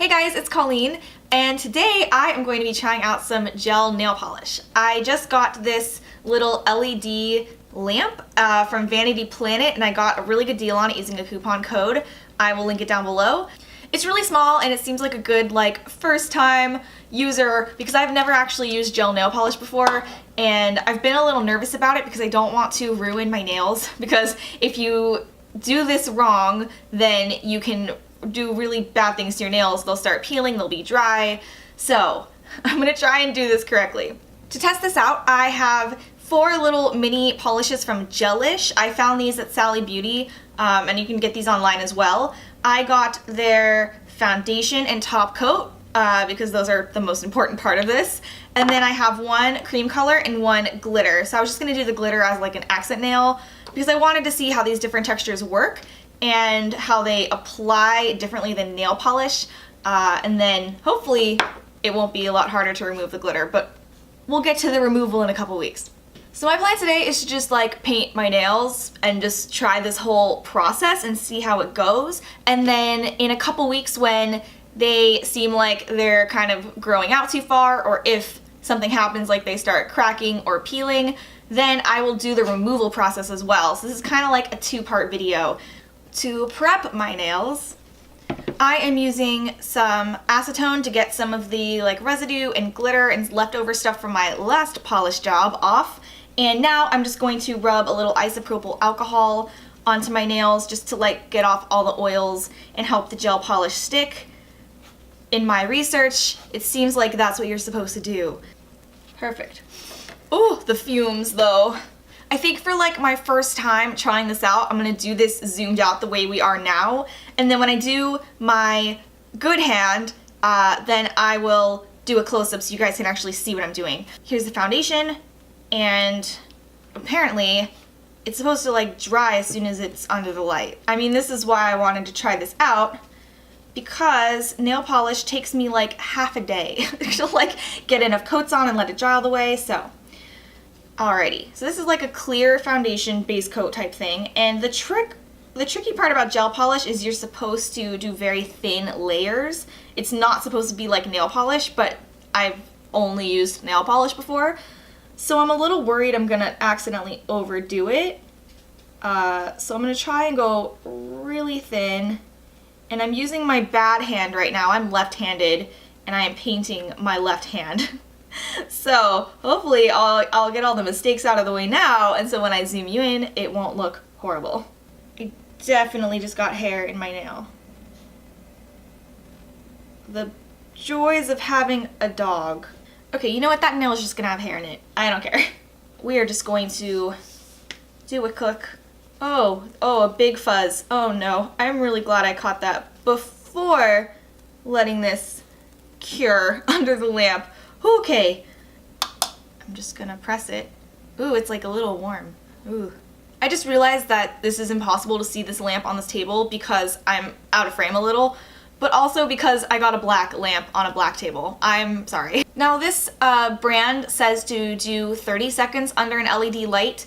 Hey guys, it's Colleen, and today I am going to be trying out some gel nail polish. I just got this little LED lamp from Vanity Planet, and I got a really good deal on it using a coupon code. I will link it down below. It's really small, and it seems like a good first time user because I've never actually used gel nail polish before, and I've been a little nervous about it because I don't want to ruin my nails, because if you do this wrong, then you can do really bad things to your nails. They'll start peeling, they'll be dry. So I'm gonna try and do this correctly. To test this out, I have 4 little mini polishes from Gelish. I found these at Sally Beauty, and you can get these online as well. I got their foundation and top coat because those are the most important part of this. And then I have 1 cream color and 1 glitter. So I was just gonna do the glitter as like an accent nail because I wanted to see how these different textures work and how they apply differently than nail polish, and then hopefully it won't be a lot harder to remove the glitter, but we'll get to the removal in a couple weeks. So my plan today is to just paint my nails and just try this whole process and see how it goes, and then in a couple weeks when they seem like they're kind of growing out too far, or if something happens like they start cracking or peeling, then I will do the removal process as well. So this is kind of like a 2-part video. To prep my nails, I am using some acetone to get some of the residue and glitter and leftover stuff from my last polish job off. And now I'm just going to rub a little isopropyl alcohol onto my nails just to get off all the oils and help the gel polish stick. In my research, it seems like that's what you're supposed to do. Perfect. Oh, the fumes though. I think for my first time trying this out, I'm gonna do this zoomed out the way we are now, and then when I do my good hand, then I will do a close-up so you guys can actually see what I'm doing. Here's the foundation, and apparently it's supposed to dry as soon as it's under the light. I mean, this is why I wanted to try this out, because nail polish takes me half a day to get enough coats on and let it dry all the way, so. Alrighty, so this is a clear foundation base coat type thing, and the tricky part about gel polish is you're supposed to do very thin layers. It's not supposed to be like nail polish, but I've only used nail polish before, so I'm a little worried I'm gonna accidentally overdo it. So I'm gonna try and go really thin, and I'm using my bad hand right now. I'm left-handed, and I am painting my left hand. So hopefully I'll get all the mistakes out of the way now, and so when I zoom you in, it won't look horrible. I definitely just got hair in my nail. The joys of having a dog. Okay, you know what? That nail is just gonna have hair in it. I don't care. We are just going to do a cook. Oh, a big fuzz. Oh no. I'm really glad I caught that before letting this cure under the lamp. Okay, I'm just gonna press it. Ooh, it's a little warm. Ooh. I just realized that this is impossible to see this lamp on this table because I'm out of frame a little, but also because I got a black lamp on a black table. I'm sorry. Now this brand says to do 30 seconds under an LED light.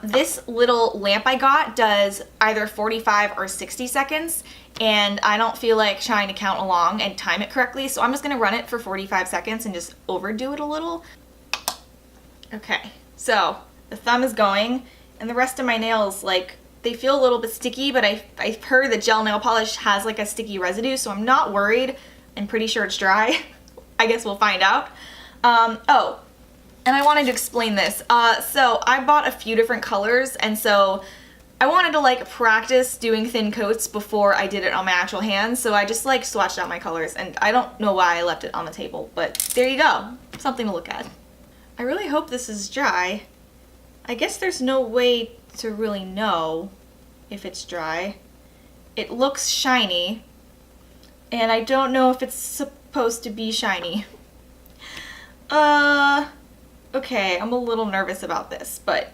This little lamp I got does either 45 or 60 seconds, and I don't feel like trying to count along and time it correctly, so I'm just gonna run it for 45 seconds and just overdo it a little. Okay, so the thumb is going, and the rest of my nails, they feel a little bit sticky, but I've heard that gel nail polish has a sticky residue, so I'm not worried. I'm pretty sure it's dry. I guess we'll find out. Oh, and I wanted to explain this. So I bought a few different colors, and so I wanted to practice doing thin coats before I did it on my actual hands, so I just swatched out my colors, and I don't know why I left it on the table, but there you go. Something to look at. I really hope this is dry. I guess there's no way to really know if it's dry. It looks shiny, and I don't know if it's supposed to be shiny. Okay, I'm a little nervous about this, but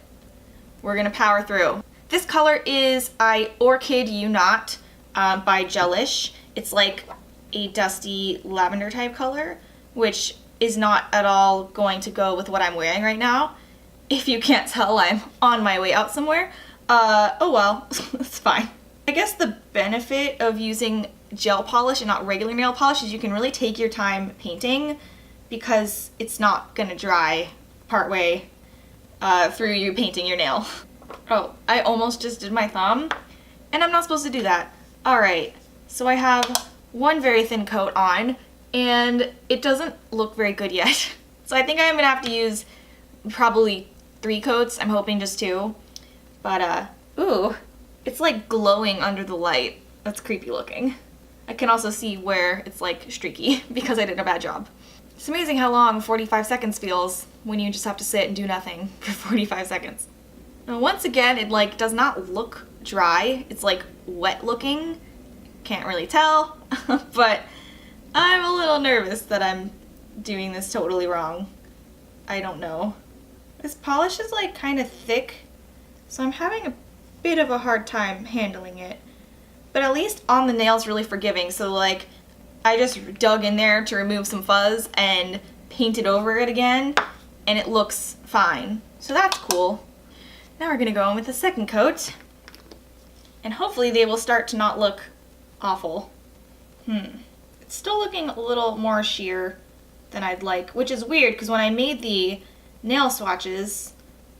we're gonna power through. This color is I Orchid You Not by Gelish. It's a dusty lavender type color, which is not at all going to go with what I'm wearing right now. If you can't tell, I'm on my way out somewhere. Oh well, it's fine. I guess the benefit of using gel polish and not regular nail polish is you can really take your time painting because it's not gonna dry partway through you painting your nail. Oh, I almost just did my thumb, and I'm not supposed to do that. Alright, so I have one very thin coat on, and it doesn't look very good yet. So I think I'm gonna have to use probably 3 coats. I'm hoping just 2. But, ooh, it's like glowing under the light. That's creepy looking. I can also see where it's like streaky because I did a bad job. It's amazing how long 45 seconds feels when you just have to sit and do nothing for 45 seconds. Now, once again, it like does not look dry. It's like wet looking. Can't really tell, but I'm a little nervous that I'm doing this totally wrong. I don't know. This polish is like kind of thick, so I'm having a bit of a hard time handling it. But at least on the nail's really forgiving, so like I just dug in there to remove some fuzz and painted over it again, and it looks fine. So that's cool. Now we're gonna go in with the second coat, and hopefully they will start to not look awful. It's still looking a little more sheer than I'd like, which is weird because when I made the nail swatches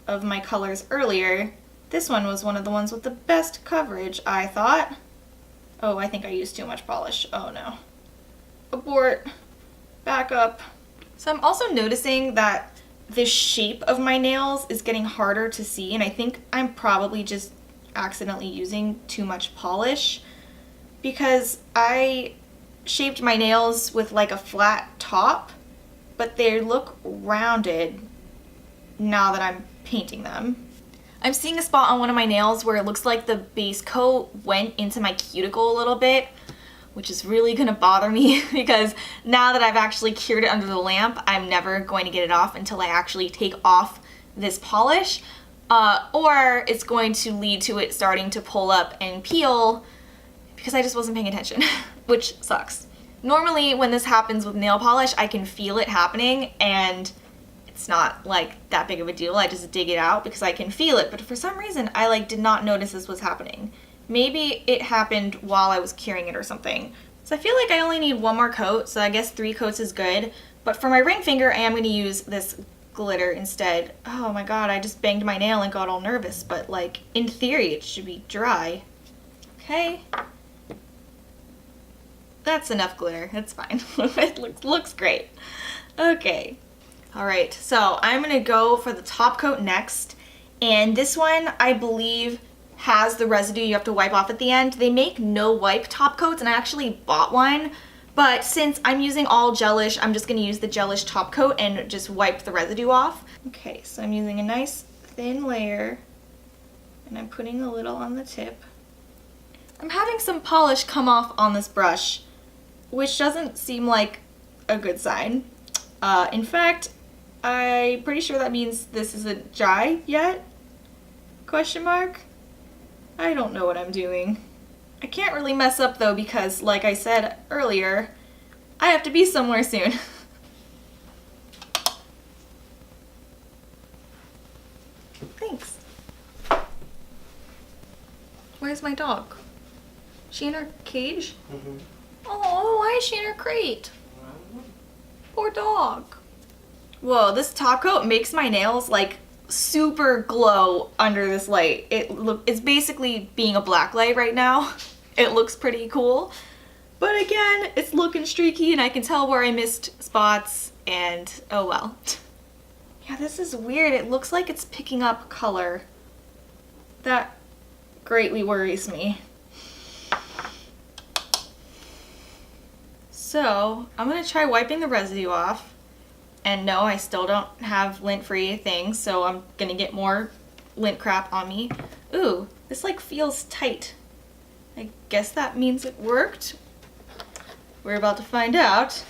of my colors earlier, this one was one of the ones with the best coverage, I thought. Oh, I think I used too much polish. Oh no. Abort. Back up. So I'm also noticing that the shape of my nails is getting harder to see, and I think I'm probably just accidentally using too much polish because I shaped my nails with like a flat top, but they look rounded now that I'm painting them. I'm seeing a spot on one of my nails where it looks like the base coat went into my cuticle a little bit, which is really gonna bother me because now that I've actually cured it under the lamp, I'm never going to get it off until I actually take off this polish, or it's going to lead to it starting to pull up and peel because I just wasn't paying attention, which sucks. Normally when this happens with nail polish, I can feel it happening and it's not like that big of a deal. I just dig it out because I can feel it, but for some reason I like did not notice this was happening. Maybe it happened while I was curing it or something. So I feel like I only need 1 more coat, so I guess 3 coats is good. But for my ring finger, I am going to use this glitter instead. Oh my god, I just banged my nail and got all nervous, but like in theory it should be dry. Okay. That's enough glitter. It's fine. It looks great. Okay. Alright, so I'm going to go for the top coat next. And this one, I believe, has the residue you have to wipe off at the end. They make no wipe top coats, and I actually bought one. But since I'm using all gelish, I'm just going to use the gelish top coat and just wipe the residue off. Okay, so I'm using a nice thin layer, and I'm putting a little on the tip. I'm having some polish come off on this brush, which doesn't seem like a good sign. In fact, I'm pretty sure that means this isn't dry yet? Question mark? I don't know what I'm doing. I can't really mess up though because, like I said earlier, I have to be somewhere soon. Thanks. Where's my dog? She in her cage? Mm-hmm. Oh, why is she in her crate? Poor dog. Whoa, this top coat makes my nails like super glow under this light. It's basically being a black light right now. It looks pretty cool. But again, it's looking streaky and I can tell where I missed spots and oh well. Yeah, this is weird. It looks like it's picking up color. That greatly worries me. So I'm gonna try wiping the residue off. And no, I still don't have lint-free things, so I'm gonna get more lint crap on me. Ooh, this like feels tight. I guess that means it worked. We're about to find out.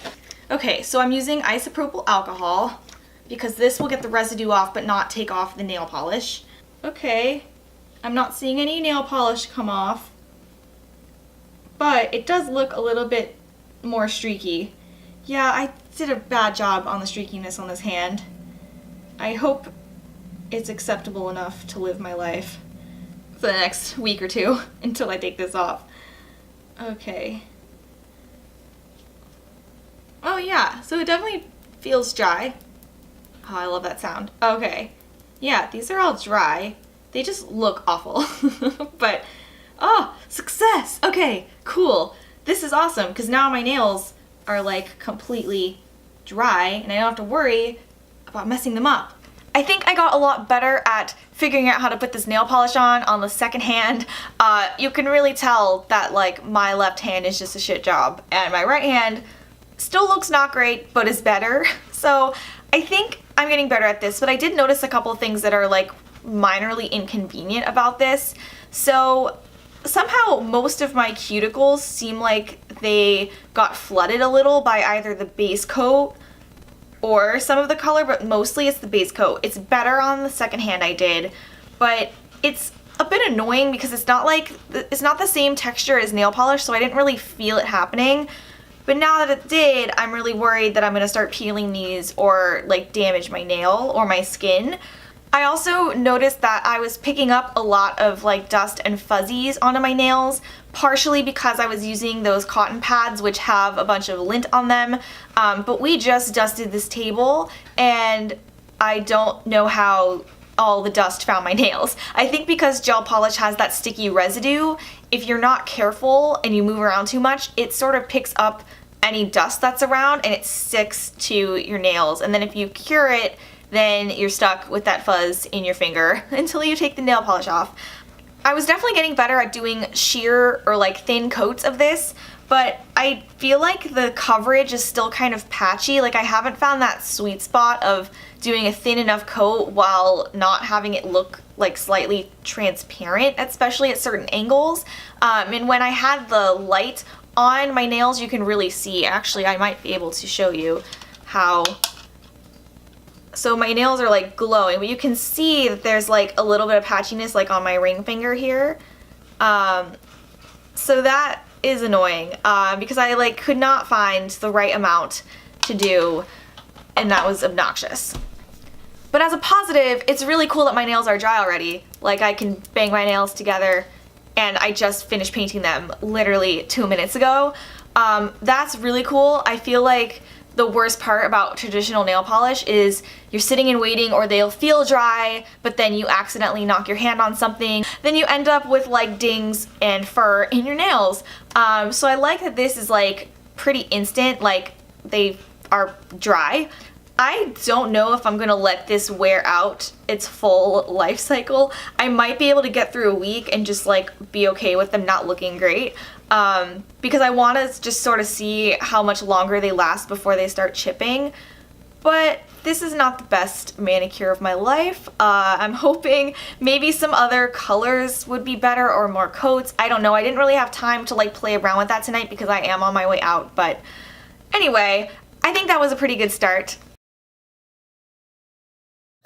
Okay, so I'm using isopropyl alcohol because this will get the residue off but not take off the nail polish. Okay, I'm not seeing any nail polish come off, but it does look a little bit more streaky. Yeah, I did a bad job on the streakiness on this hand. I hope it's acceptable enough to live my life. for the next week or two until I take this off. Okay. Oh yeah, so it definitely feels dry. Oh, I love that sound. Okay. Yeah, these are all dry. They just look awful. But, oh, success! Okay, cool. This is awesome, because now my nails are like completely dry, and I don't have to worry about messing them up. I think I got a lot better at figuring out how to put this nail polish on the second hand. You can really tell that like my left hand is just a shit job, and my right hand still looks not great, but is better. So I think I'm getting better at this, but I did notice a couple of things that are like minorly inconvenient about this. So somehow most of my cuticles seem like they got flooded a little by either the base coat or some of the color, but mostly it's the base coat. It's better on the second hand I did, but it's a bit annoying because it's not the same texture as nail polish, so I didn't really feel it happening. But now that it did, I'm really worried that I'm gonna start peeling these or like damage my nail or my skin. I also noticed that I was picking up a lot of like dust and fuzzies onto my nails, partially because I was using those cotton pads which have a bunch of lint on them, but we just dusted this table and I don't know how all the dust found my nails. I think because gel polish has that sticky residue, if you're not careful and you move around too much, it sort of picks up any dust that's around and it sticks to your nails, and then if you cure it, then you're stuck with that fuzz in your finger until you take the nail polish off. I was definitely getting better at doing sheer or like thin coats of this, but I feel like the coverage is still kind of patchy. Like I haven't found that sweet spot of doing a thin enough coat while not having it look like slightly transparent, especially at certain angles. And when I had the light on my nails, you can really see. Actually, I might be able to show you how. So my nails are like glowing, but you can see that there's like a little bit of patchiness like on my ring finger here. So that is annoying because I like could not find the right amount to do, and that was obnoxious. But as a positive, it's really cool that my nails are dry already. Like I can bang my nails together, and I just finished painting them literally 2 minutes ago. That's really cool. I feel like the worst part about traditional nail polish is you're sitting and waiting, or they'll feel dry, but then you accidentally knock your hand on something. Then you end up with like dings and fur in your nails. So I like that this is like pretty instant, like they are dry. I don't know if I'm gonna let this wear out its full life cycle. I might be able to get through a week and just like be okay with them not looking great. Because I want to just sort of see how much longer they last before they start chipping. But this is not the best manicure of my life. I'm hoping maybe some other colors would be better or more coats. I don't know. I didn't really have time to like play around with that tonight because I am on my way out. But anyway, I think that was a pretty good start.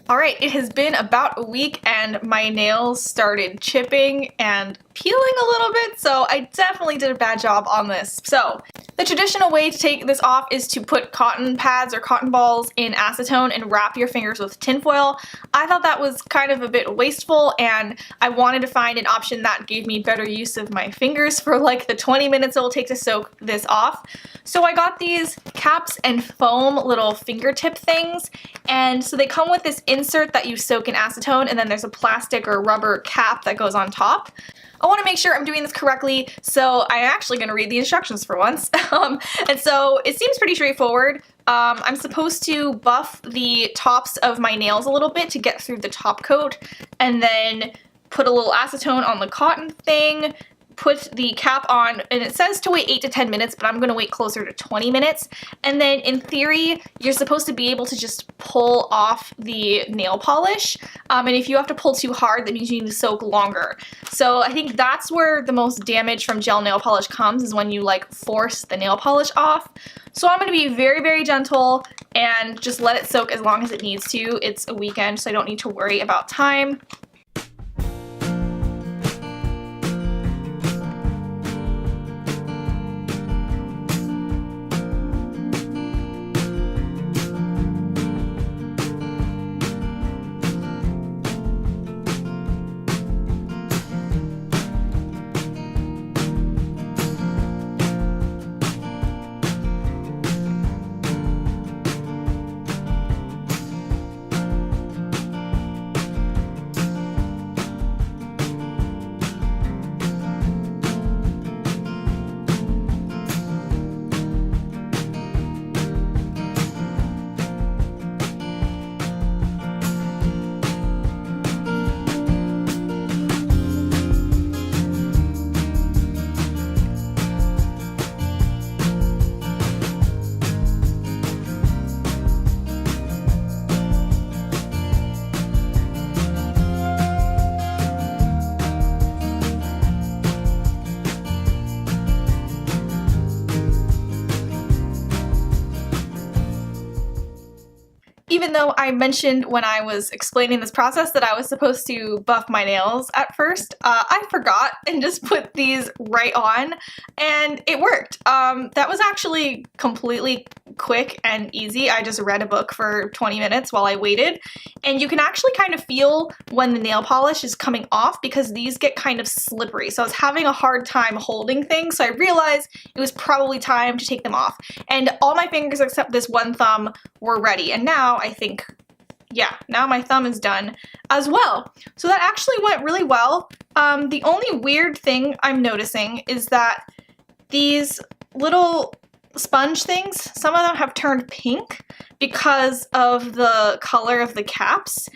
Alright, it has been about a week and my nails started chipping and peeling a little bit, so I definitely did a bad job on this. So, the traditional way to take this off is to put cotton pads or cotton balls in acetone and wrap your fingers with tinfoil. I thought that was kind of a bit wasteful, and I wanted to find an option that gave me better use of my fingers for like the 20 minutes it will take to soak this off. So I got these caps and foam little fingertip things, and so they come with this insert that you soak in acetone, and then there's a plastic or rubber cap that goes on top. I want to make sure I'm doing this correctly, so I'm actually going to read the instructions for once. And so it seems pretty straightforward. I'm supposed to buff the tops of my nails a little bit to get through the top coat, and then put a little acetone on the cotton thing, put the cap on, and it says to wait 8 to 10 minutes, but I'm going to wait closer to 20 minutes. And then in theory, you're supposed to be able to just pull off the nail polish. And if you have to pull too hard, that means you need to soak longer. So I think that's where the most damage from gel nail polish comes, is when you like force the nail polish off. So I'm going to be very, very gentle and just let it soak as long as it needs to. It's a weekend, so I don't need to worry about time. even though I mentioned when I was explaining this process that I was supposed to buff my nails at first, I forgot and just put these right on, and it worked. That was actually completely quick and easy. I just read a book for 20 minutes while I waited, and you can actually kind of feel when the nail polish is coming off because these get kind of slippery. So I was having a hard time holding things, so I realized it was probably time to take them off. And all my fingers except this one thumb were ready, and now I think, yeah, now my thumb is done as well. So that actually went really well. The only weird thing I'm noticing is that these little sponge things, some of them have turned pink because of the color of the caps.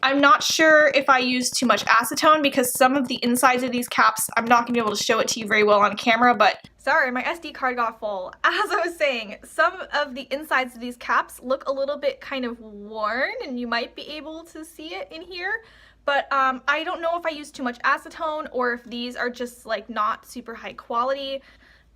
I'm not sure if I used too much acetone because some of the insides of these caps, I'm not gonna be able to show it to you very well on camera, but sorry, my SD card got full. As I was saying, some of the insides of these caps look a little bit kind of worn, and you might be able to see it in here. But I don't know if I used too much acetone or if these are just like not super high quality.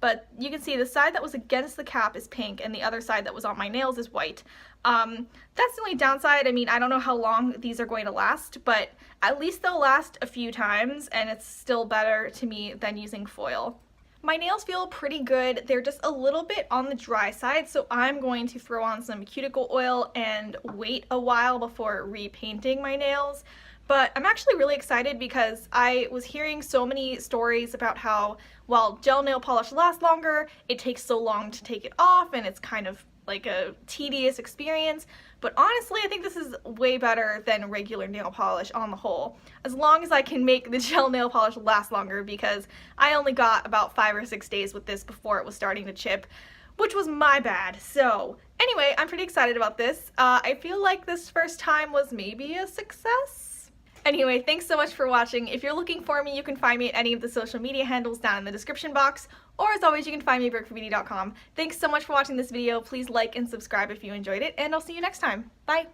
But you can see the side that was against the cap is pink and the other side that was on my nails is white. That's the only downside. I mean, I don't know how long these are going to last, but at least they'll last a few times, and it's still better to me than using foil. My nails feel pretty good. They're just a little bit on the dry side, so I'm going to throw on some cuticle oil and wait a while before repainting my nails. But I'm actually really excited because I was hearing so many stories about how, while gel nail polish lasts longer, it takes so long to take it off and it's kind of like a tedious experience. But honestly, I think this is way better than regular nail polish on the whole, as long as I can make the gel nail polish last longer, because I only got about 5 or 6 days with this before it was starting to chip, which was my bad. So anyway, I'm pretty excited about this. I feel like this first time was maybe a success. Anyway, thanks so much for watching. If you're looking for me, you can find me at any of the social media handles down in the description box, or as always, you can find me at brookforbeauty.com. Thanks so much for watching this video. Please like and subscribe if you enjoyed it, and I'll see you next time. Bye!